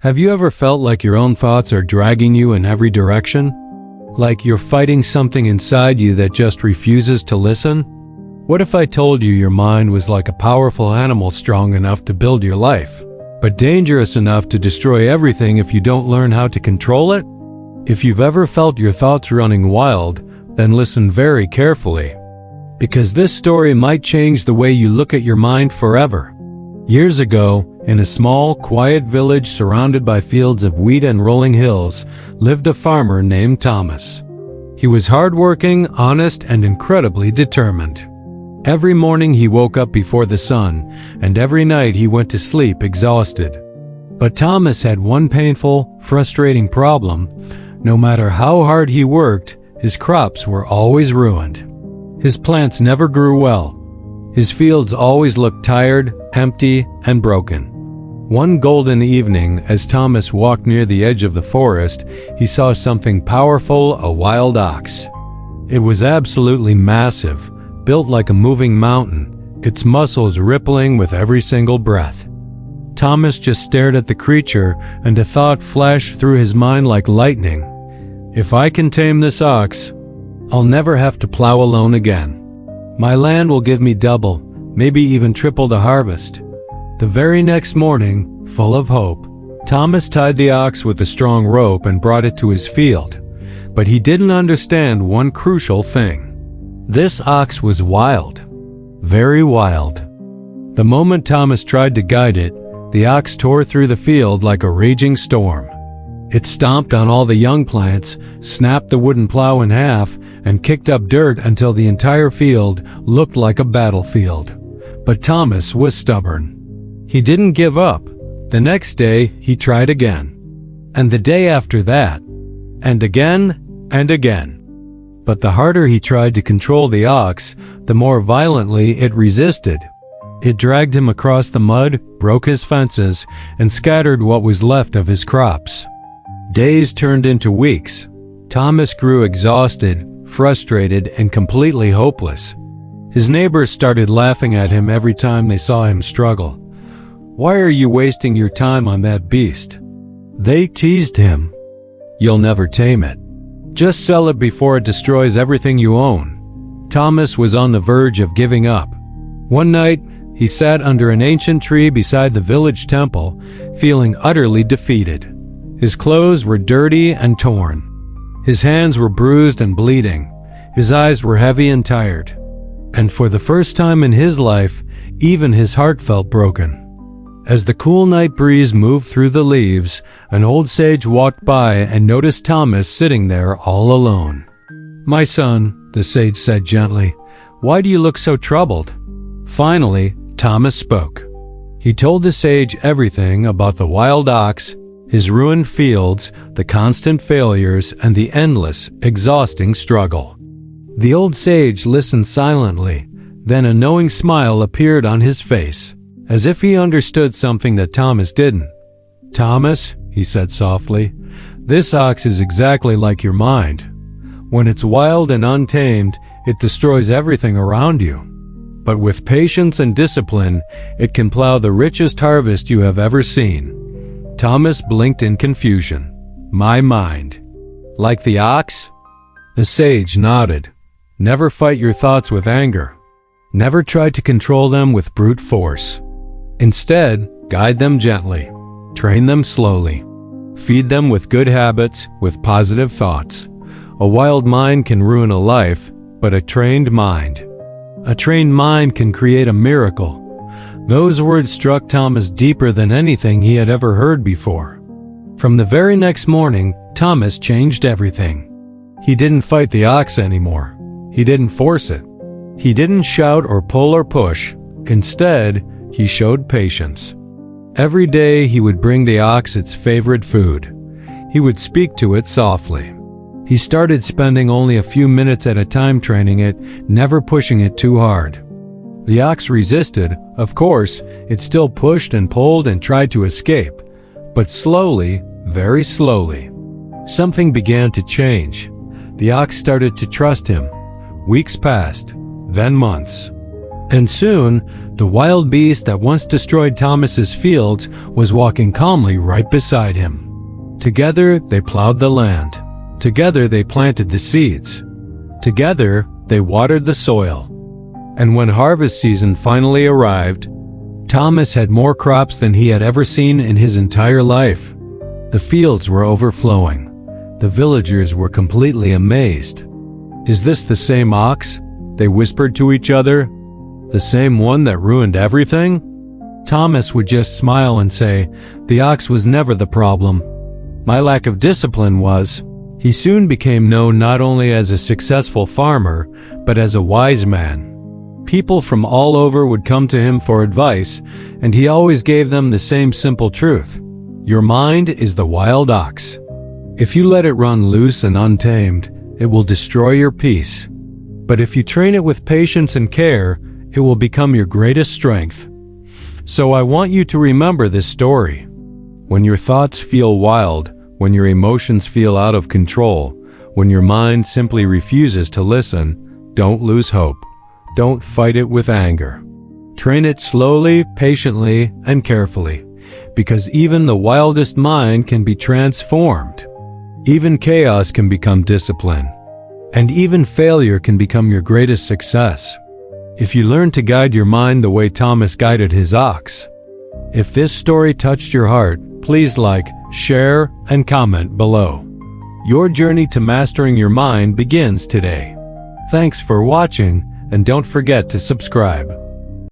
Have you ever felt like your own thoughts are dragging you in every direction? Like you're fighting something inside you that just refuses to listen? What if I told you your mind was like a powerful animal strong enough to build your life, but dangerous enough to destroy everything if you don't learn how to control it? If you've ever felt your thoughts running wild, then listen very carefully, because this story might change the way you look at your mind forever. Years ago, in a small, quiet village surrounded by fields of wheat and rolling hills, lived a farmer named Thomas. He was hardworking, honest, and incredibly determined. Every morning he woke up before the sun, and every night he went to sleep exhausted. But Thomas had one painful, frustrating problem. No matter how hard he worked, his crops were always ruined. His plants never grew well. His fields always looked tired, empty, and broken. One golden evening, as Thomas walked near the edge of the forest, he saw something powerful, a wild ox. It was absolutely massive, built like a moving mountain, its muscles rippling with every single breath. Thomas just stared at the creature, and a thought flashed through his mind like lightning. If I can tame this ox, I'll never have to plow alone again. My land will give me double, maybe even triple the harvest. The very next morning, full of hope, Thomas tied the ox with a strong rope and brought it to his field. But he didn't understand one crucial thing. This ox was wild, very wild. The moment Thomas tried to guide it, the ox tore through the field like a raging storm. It stomped on all the young plants, snapped the wooden plow in half, and kicked up dirt until the entire field looked like a battlefield. But Thomas was stubborn. He didn't give up. The next day, he tried again. And the day after that. And again, and again. But the harder he tried to control the ox, the more violently it resisted. It dragged him across the mud, broke his fences, and scattered what was left of his crops. Days turned into weeks. Thomas grew exhausted, frustrated, and completely hopeless. His neighbors started laughing at him every time they saw him struggle. "Why are you wasting your time on that beast?" they teased him. "You'll never tame it. Just sell it before it destroys everything you own." Thomas was on the verge of giving up. One night, he sat under an ancient tree beside the village temple, feeling utterly defeated. His clothes were dirty and torn. His hands were bruised and bleeding. His eyes were heavy and tired. And for the first time in his life, even his heart felt broken. As the cool night breeze moved through the leaves, an old sage walked by and noticed Thomas sitting there all alone. "My son," the sage said gently, "why do you look so troubled?" Finally, Thomas spoke. He told the sage everything about the wild ox, his ruined fields, the constant failures, and the endless, exhausting struggle. The old sage listened silently, then a knowing smile appeared on his face, as if he understood something that Thomas didn't. "Thomas," he said softly, "this ox is exactly like your mind. When it's wild and untamed, it destroys everything around you. But with patience and discipline, it can plow the richest harvest you have ever seen." Thomas blinked in confusion. "My mind. Like the ox?" The sage nodded. "Never fight your thoughts with anger. Never try to control them with brute force. Instead, guide them gently. Train them slowly. Feed them with good habits, with positive thoughts. A wild mind can ruin a life, but a trained mind can create a miracle." Those words struck Thomas deeper than anything he had ever heard before. From the very next morning, Thomas changed everything. He didn't fight the ox anymore. He didn't force it. He didn't shout or pull or push. Instead, he showed patience. Every day he would bring the ox its favorite food. He would speak to it softly. He started spending only a few minutes at a time training it, never pushing it too hard. The ox resisted, of course. It still pushed and pulled and tried to escape. But slowly, very slowly, something began to change. The ox started to trust him. Weeks passed, then months. And soon, the wild beast that once destroyed Thomas's fields was walking calmly right beside him. Together, they plowed the land. Together, they planted the seeds. Together, they watered the soil. And when harvest season finally arrived, Thomas had more crops than he had ever seen in his entire life. The fields were overflowing. The villagers were completely amazed. "Is this the same ox?" they whispered to each other. "The same one that ruined everything?" Thomas would just smile and say, "The ox was never the problem. My lack of discipline was." He soon became known not only as a successful farmer, but as a wise man. People from all over would come to him for advice, and he always gave them the same simple truth. Your mind is the wild ox. If you let it run loose and untamed, it will destroy your peace. But if you train it with patience and care, it will become your greatest strength. So I want you to remember this story. When your thoughts feel wild, when your emotions feel out of control, when your mind simply refuses to listen, don't lose hope. Don't fight it with anger. Train it slowly, patiently, and carefully, because even the wildest mind can be transformed. Even chaos can become discipline, and even failure can become your greatest success. If you learn to guide your mind the way Thomas guided his ox. If this story touched your heart, please like, share, and comment below. Your journey to mastering your mind begins today. Thanks for watching, and don't forget to subscribe.